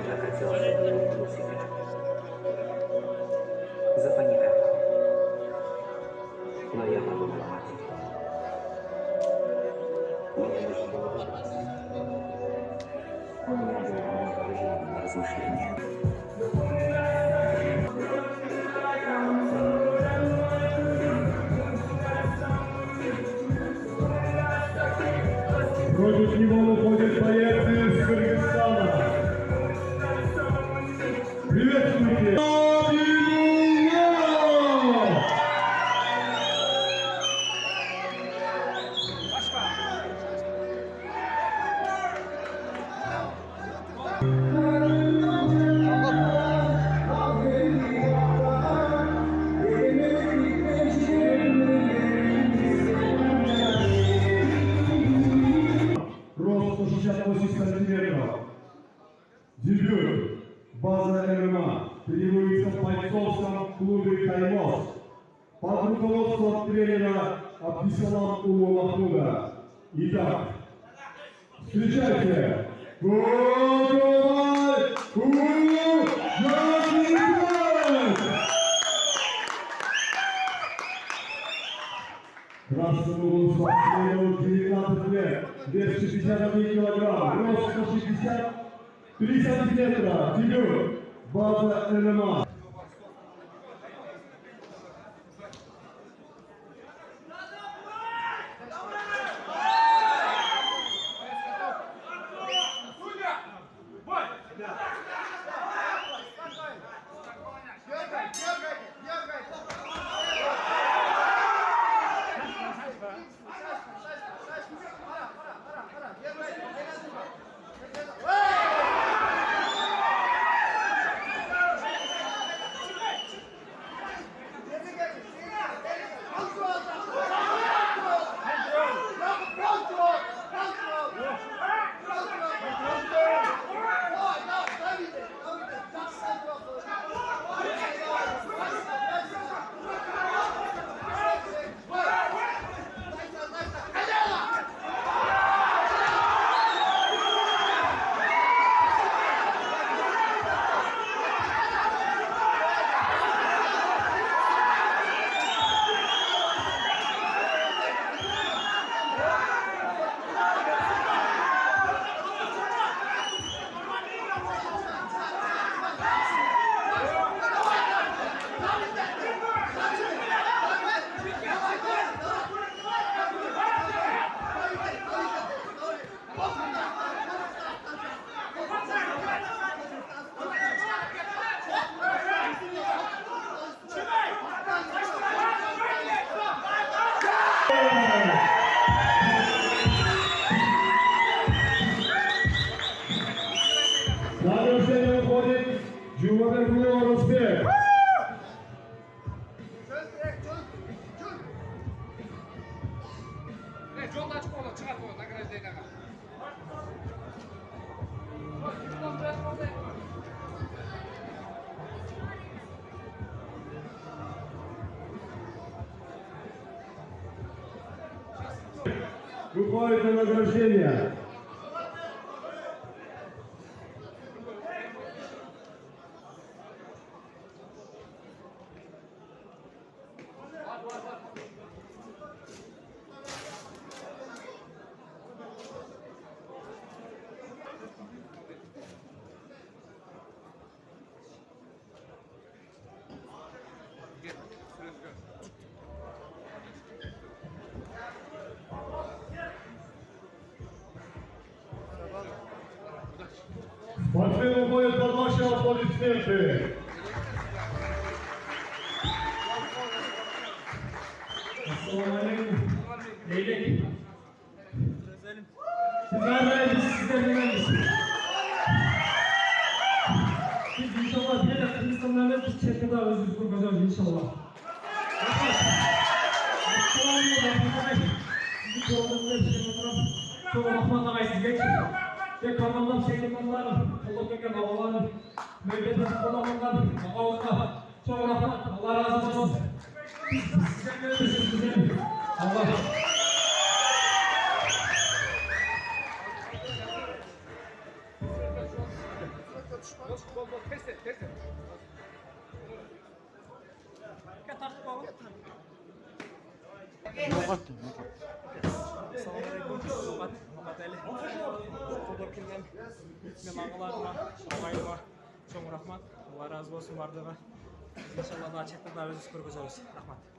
тоже хотел для себя. Запаниковал. Но я подумал о матери. Мне нужно было выбраться. У меня было много времени на размышления. Против него выходит боец из Кыргызстана. Приветствуйте! Рост 168 сантиметров. Дебют. База ММА. Тренируется в бойцовском клубе «Каймос». Под руководством тренера Абдисалам Улу Махмуда. Итак, встречайте! Гоголай Улу Махмуд! Красному углу спортсмену 19 лет, вес 61 килограмм, рост 163 сантиметра, дебют, база ММА. На награждение выходит Джумабекулов Розбек. Жолда ачып болот, чыгат болот награжденияга. Выходит на награждение. Спортсмен уходит под ваши аплодисменты. Ассаламу алейкум. Leylek. Sizlerle sizlerle biz inşallah bir de Kırgızistan'da biz çekmede özgür kuracağız inşallah. Sizi yollarında bir şey fotoğraf çok rahmet ağayız geç. Ve kanaldan çekimlerlerim, Allah'ın havalarım, müebbetini kullanmalarım, ağızda çok rahmet, Allah razı olsun. Size görüşürüz. Allah. Ноқат. Ассалаумағалейкум. Ноқат әлі. Қолдап келген мен ағаларыма, ағайыма чоң рахмат. Алла разы болсын барлығы. Иншалла чаттарда өзіңіз көргіземіз. Рахмат.